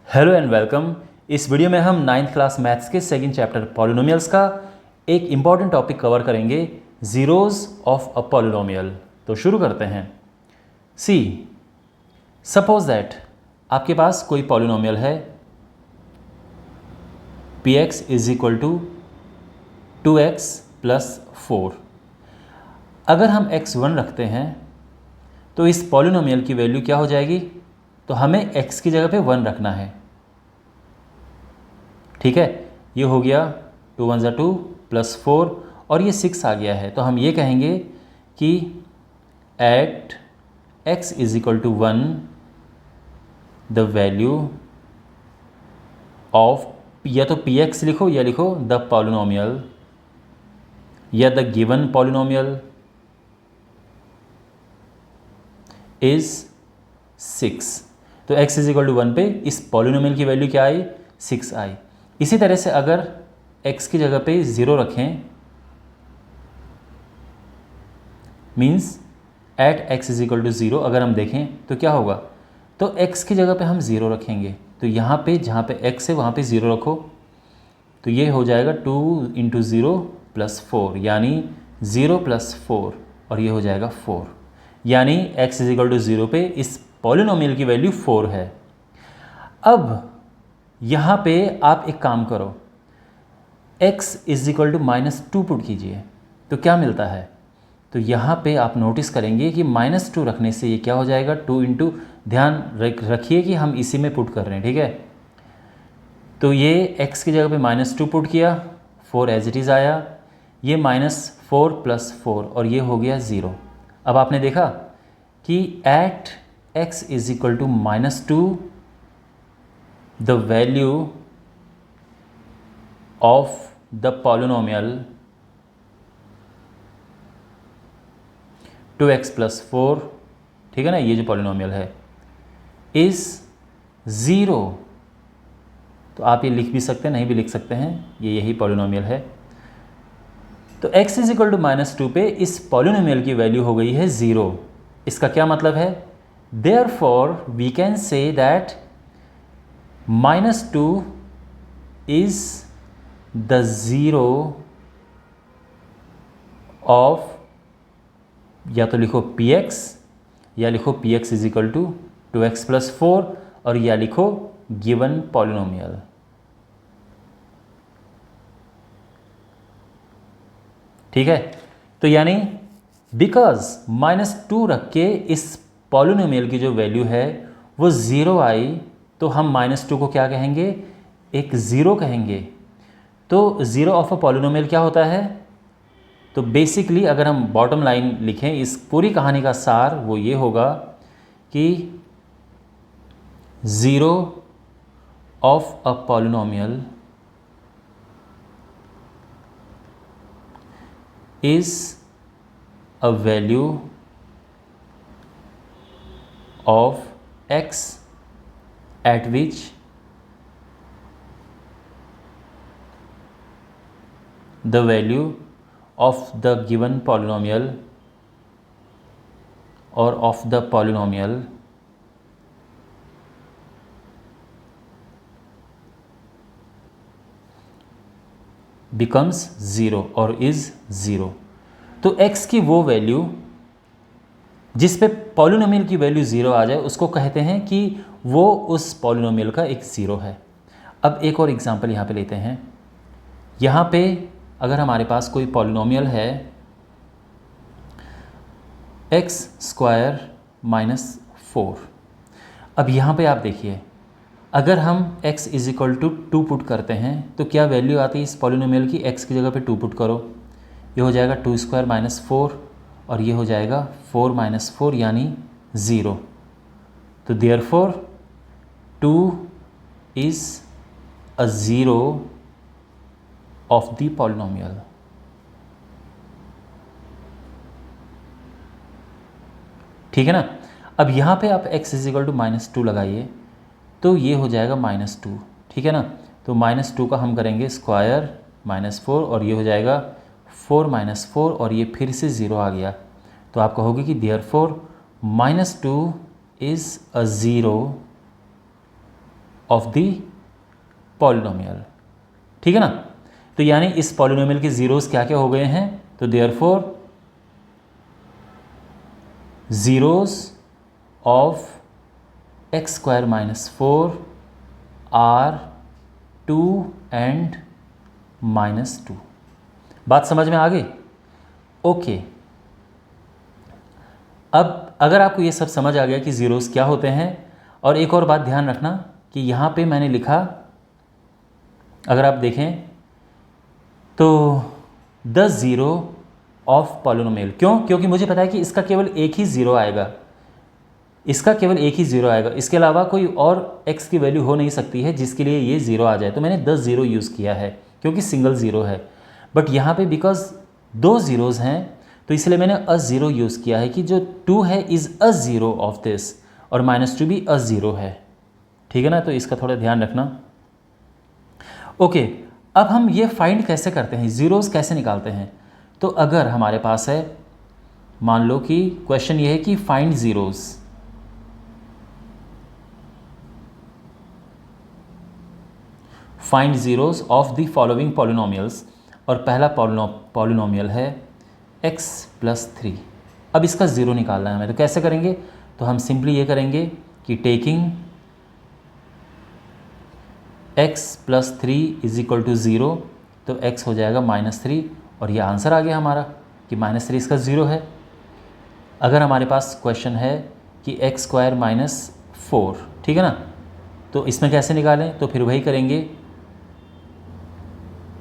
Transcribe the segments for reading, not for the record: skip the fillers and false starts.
Hello and welcome. इस video में हम 9th क्लास मैथ्स के सेकंड चैप्टर पॉलिनोमियल्स का एक इम्पॉर्टेंट टॉपिक कवर करेंगे, ज़ीरोज़ ऑफ अ पॉलिनोमियल। तो शुरू करते हैं। सी, सपोज दैट आपके पास कोई पॉलिनोमियल है px is equal to 2x plus 4। अगर हम x1 रखते हैं तो इस पॉलिनोमियल की वैल्यू क्या हो जाएगी? तो हमें x की जगह पे 1 रखना है। ठीक है, ये हो गया 2 1 ज़ा 2 प्लस 4 और ये 6 आ गया है। तो हम ये कहेंगे कि at x is equal to 1 the value of, या तो px लिखो या लिखो द पॉलिनोमियल या द गिवन पॉलिनोमियल इज 6। तो x इज इक्वल टू 1 पे इस पॉलिनोमियल की वैल्यू क्या आई? 6 आई। इसी तरह से अगर x की जगह पे 0 रखें, means at x is equal to 0 अगर हम देखें तो क्या होगा? तो x की जगह पे हम 0 रखेंगे, तो यहाँ पे जहाँ पे x है वहाँ पे 0 रखो, तो ये हो जाएगा 2 इंटू 0 प्लस 4, यानी 0 प्लस 4, और ये हो जाएगा 4, यानी x इज इक्वल टू 0 पे इस पॉलिनोमियल की वैल्यू 4 है। अब यहाँ पे आप एक काम करो, x is equal to -2 put कीजिए, तो क्या मिलता है? तो यहाँ पे आप नोटिस करेंगे कि -2 रखने से ये क्या हो जाएगा? 2 इंटू, ध्यान रखिए कि हम इसी में पुट कर रहे हैं, ठीक है। तो ये x की जगह पे -2 पुट किया, 4 एज इट इज़ आया, ये -4 प्लस 4 और ये हो गया 0। अब आपने देखा कि at x is equal to -2 the value of the polynomial 2x plus 4, ठीक है ना, ये जो पॉलिनोमियल है इस 0। तो आप ये लिख भी सकते हैं, नहीं भी लिख सकते हैं, ये यही पॉलिनोमियल है। तो x इज इक्वल टू -2 पे इस पॉलिनोमियल की वैल्यू हो गई है 0। इसका क्या मतलब है? Therefore we can say that -2 is the 0 of, या तो लिखो px या लिखो px is equal to 2x plus 4, और या लिखो गिवन पॉलिनोमियल। ठीक है, तो यानी बिकॉज -2 रख के इस पॉलिनोमियल की जो वैल्यू है वो 0 आई, तो हम -2 को क्या कहेंगे? एक 0 कहेंगे। तो 0 ऑफ अ पॉलिनोमियल क्या होता है? तो बेसिकली अगर हम बॉटम लाइन लिखें इस पूरी कहानी का सार, वो ये होगा कि 0 of a polynomial is a value of x at which the value of the given polynomial or of the polynomial becomes 0 और is 0। तो x की वो वैल्यू जिस पे पॉलिनोमियल की वैल्यू 0 आ जाए उसको कहते हैं कि वो उस पॉलिनोमियल का एक 0 है। अब एक और एग्जांपल यहाँ पे लेते हैं। यहाँ पे अगर हमारे पास कोई पॉलिनोमियल है x² - 4। अब यहाँ पे आप देखिए, अगर हम x is equal to 2 put करते हैं तो क्या वैल्यू आती है इस पॉलिनोमियल की? x की जगह पे 2 पुट करो, ये हो जाएगा 2² - 4 और ये हो जाएगा 4 - 4 यानी 0। तो therefore 2 is a 0 of the polynomial. ठीक है ना। अब यहाँ पे आप x इज इक्वल टू -2 लगाइए, तो ये हो जाएगा -2, ठीक है ना। तो -2 का हम करेंगे स्क्वायर -4 और ये हो जाएगा 4 - 4 और ये फिर से 0 आ गया। तो आप कहोगे कि therefore -2 is a 0 of the polynomial, ठीक है ना। तो यानी इस पॉलिनोमियल के ज़ीरोज़ क्या क्या हो गए हैं, तो therefore zeros of X square minus 4 are 2 and -2। बात समझ में आ गई? ओके। अब अगर आपको ये सब समझ आ गया कि ज़ीरोज़ क्या होते हैं, और एक और बात ध्यान रखना कि यहाँ पे मैंने लिखा, अगर आप देखें तो द ज़ीरो ऑफ पॉलिनोमियल, क्यों? क्योंकि मुझे पता है कि इसका केवल एक ही ज़ीरो आएगा, इसका केवल एक ही ज़ीरो आएगा, इसके अलावा कोई और x की वैल्यू हो नहीं सकती है जिसके लिए ये ज़ीरो आ जाए। तो मैंने 10 ज़ीरो यूज़ किया है क्योंकि सिंगल ज़ीरो है। बट यहाँ पे बिकॉज दो ज़ीरोज़ हैं तो इसलिए मैंने अ ज़ीरो यूज़ किया है कि जो 2 है is a zero of this, और -2 भी अ ज़ीरो है, ठीक है ना। तो इसका थोड़ा ध्यान रखना। ओके, अब हम ये फाइंड कैसे करते हैं, ज़ीरोज़ कैसे निकालते हैं। तो अगर हमारे पास है, मान लो कि क्वेश्चन ये है कि find zeros, find zeros of the following polynomials, और पहला पॉलिनोमियल है x + 3। अब इसका ज़ीरो निकालना है हमें, तो कैसे करेंगे, तो हम सिंपली ये करेंगे कि टेकिंग x + 3 = 0, तो x हो जाएगा -3, और ये आंसर आ गया हमारा कि -3 इसका ज़ीरो है। अगर हमारे पास क्वेश्चन है कि x² - 4, ठीक है ना, तो इसमें कैसे निकालें, तो फिर वही करेंगे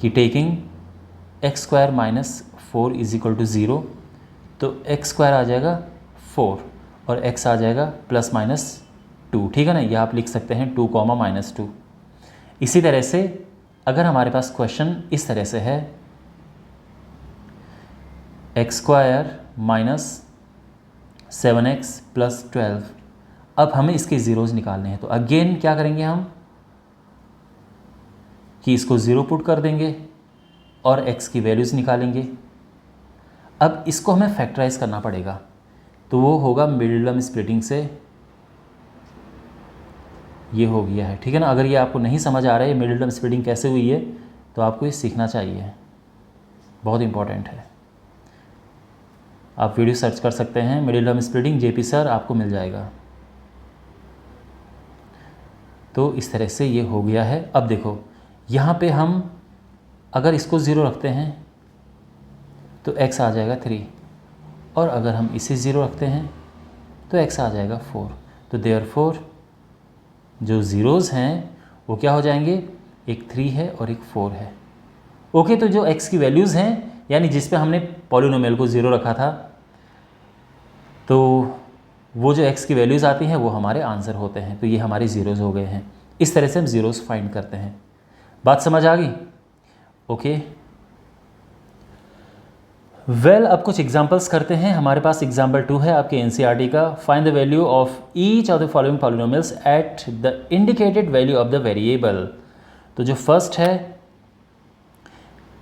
कि टेकिंग x² - 4 = 0, तो x² आ जाएगा 4 और x आ जाएगा ±2, ठीक है ना। यह आप लिख सकते हैं 2, -2। इसी तरह से अगर हमारे पास क्वेश्चन इस तरह से है x² - 7x + 12, अब हमें इसके ज़ीरोज़ निकालने हैं। तो अगेन क्या करेंगे हम कि इसको ज़ीरो पुट कर देंगे और x की वैल्यूज़ निकालेंगे। अब इसको हमें फैक्टराइज़ करना पड़ेगा, तो वो होगा मिडिल टर्म स्प्लिटिंग से, ये हो गया है, ठीक है ना। अगर ये आपको नहीं समझ आ रहा है मिडिल टर्म स्प्लिटिंग कैसे हुई है, तो आपको ये सीखना चाहिए, बहुत इंपॉर्टेंट है। आप वीडियो सर्च कर सकते हैं middle term splitting JP sir, आपको मिल जाएगा। तो इस तरह से ये हो गया है। अब देखो यहाँ पे हम अगर इसको ज़ीरो रखते हैं तो x आ जाएगा 3, और अगर हम इसे ज़ीरो रखते हैं तो x आ जाएगा 4। तो देयरफॉर जो ज़ीरोज़ हैं वो क्या हो जाएंगे, एक 3 है और एक 4 है। ओके, तो जो x की वैल्यूज़ हैं, यानी जिस पे हमने पॉलिनोमियल को ज़ीरो रखा था, तो वो जो x की वैल्यूज़ आती हैं वो हमारे आंसर होते हैं। तो ये हमारे ज़ीरोज़ हो गए हैं। इस तरह से हम ज़ीरोज़ फाइंड करते हैं। बात समझ आ गई? ओके वेल, अब कुछ एग्जांपल्स करते हैं। हमारे पास एग्जांपल 2 है आपके NCERT का। Find the value of each of the following polynomials at the indicated value of the variable. तो जो फर्स्ट है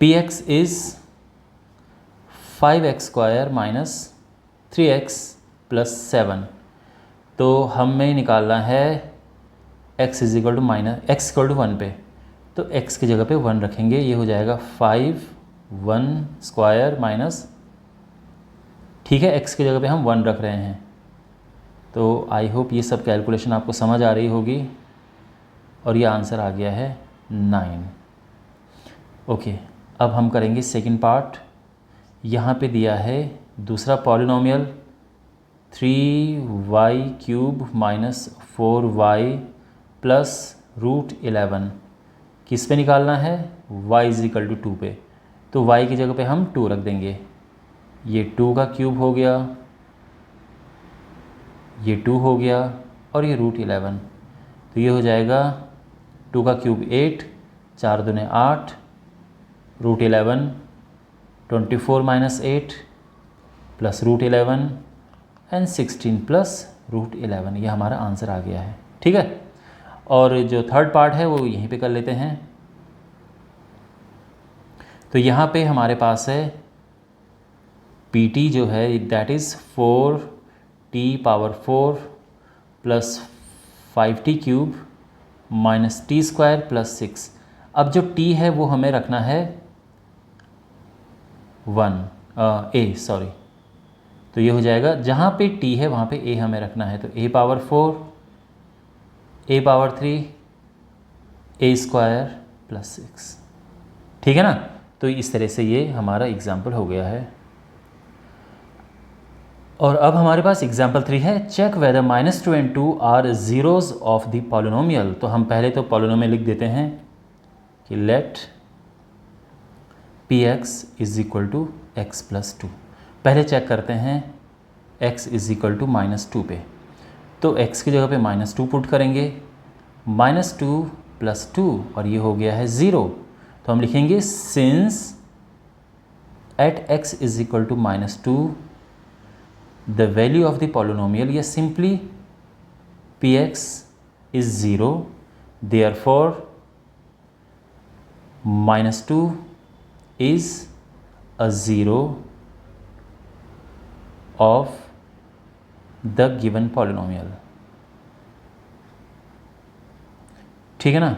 px इज़ 5x² - 3x + 7। तो हमें निकालना है x = 1 पे, तो x की जगह पे 1 रखेंगे। ये हो जाएगा 5 1² - ठीक है, x की जगह पे हम 1 रख रहे हैं। तो आई होप ये सब कैलकुलेशन आपको समझ आ रही होगी, और ये आंसर आ गया है 9। ओके, अब हम करेंगे सेकंड पार्ट। यहाँ पे दिया है दूसरा पॉलिनोमियल 3y³ - 4y + √11। किस पे निकालना है, y = 2 पे। तो y की जगह पे हम 2 रख देंगे। ये 2 का क्यूब हो गया, ये 2 हो गया, और ये √11। तो ये हो जाएगा 2 का क्यूब 8, 4 दूने 8, √11 24 - 8 + √11 एंड 16 + √11। ये हमारा आंसर आ गया है, ठीक है। और जो थर्ड पार्ट है वो यहीं पे कर लेते हैं। तो यहाँ पे हमारे पास है pt जो है that is 4t⁴ + 5t³ minus T square plus 6। अब जो t है वो हमें रखना है 1 a सॉरी, तो ये हो जाएगा जहाँ पे t है वहाँ पे a हमें रखना है, तो a power 4 a power 3 a square plus 6, ठीक है ना। तो इस तरह से ये हमारा एग्जाम्पल हो गया है। और अब हमारे पास एग्जाम्पल 3 है, check whether -2 and 2 are zeros of the polynomial. तो हम पहले तो पॉलिनोमियल लिख देते हैं कि let px is equal to X plus 2। पहले चेक करते हैं x इज इक्वल टू -2 पे, तो x की जगह पे -2 पुट करेंगे, -2 प्लस 2 और ये हो गया है 0। तो हम लिखेंगे since at x is equal to -2 the value of the polynomial, या simply px is 0, therefore -2 is a 0 of the given polynomial, ठीक है ना।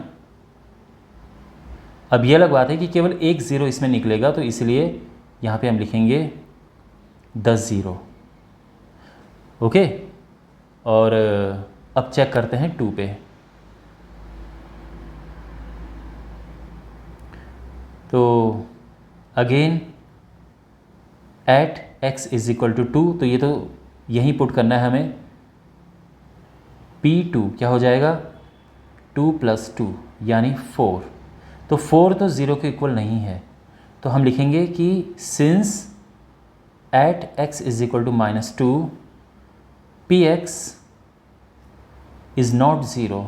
अब ये अलग बात है कि केवल एक 0 इसमें निकलेगा, तो इसलिए यहाँ पे हम लिखेंगे 10 0, ओके। और अब चेक करते हैं 2 पे, तो again at x is equal to 2, तो ये तो यहीं पुट करना है हमें, p2 क्या हो जाएगा 2 प्लस 2 यानी 4। तो 4 तो 0 के इक्वल नहीं है, तो हम लिखेंगे कि since at x is equal to -2 px is not 0,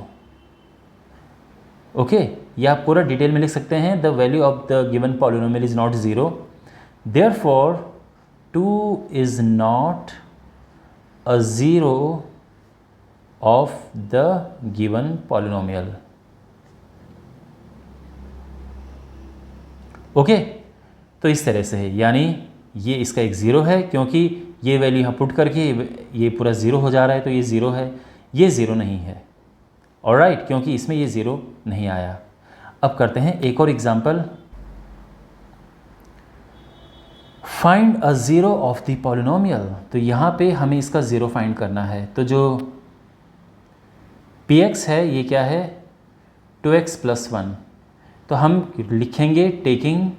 okay. या आप पूरा डिटेल में लिख सकते हैं, the value of the given polynomial is not 0, therefore 2 is not a 0 of the given polynomial, okay. तो इस तरह से है, यानी ये इसका एक 0 है, क्योंकि ये वैल्यू यहाँ पुट करके ये पूरा 0 हो जा रहा है, तो ये 0 है, ये 0 नहीं है, ऑलराइट, क्योंकि इसमें ये 0 नहीं आया। अब करते हैं एक और example, find a 0 of the polynomial. तो यहाँ पे हमें इसका 0 फाइंड करना है। तो जो px है ये क्या है 2x प्लस 1, तो हम लिखेंगे taking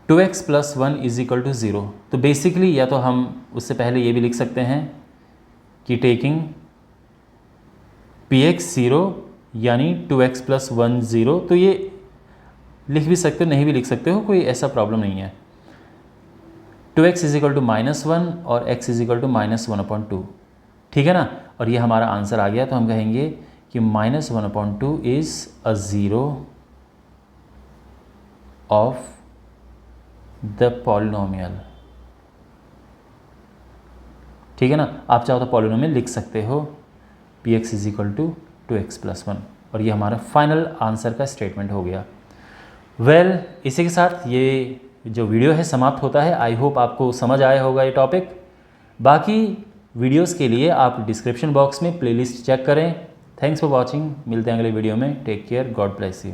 2x plus 1 is equal to 0। तो बेसिकली या तो हम उससे पहले ये भी लिख सकते हैं कि टेकिंग px 0 यानी 2x प्लस 1 0, तो ये लिख भी सकते हो, नहीं भी लिख सकते हो, कोई ऐसा प्रॉब्लम नहीं है। 2x इज इक्वल टू -1 और x इज इक्वल टू -1/2, ठीक है ना। और ये हमारा आंसर आ गया, तो हम कहेंगे कि -1/2 is a 0 of the polynomial, ठीक है ना। आप चाहो तो पॉलिनोमियल लिख सकते हो px is equal to 2x plus 1, और ये हमारा फाइनल आंसर का स्टेटमेंट हो गया। वेल, इसी के साथ ये जो वीडियो है समाप्त होता है। आई होप आपको समझ आया होगा ये टॉपिक। बाकी वीडियोस के लिए आप डिस्क्रिप्शन बॉक्स में प्लेलिस्ट चेक करें। थैंक्स फॉर वॉचिंग, मिलते हैं अगले वीडियो में। Take care, god bless you.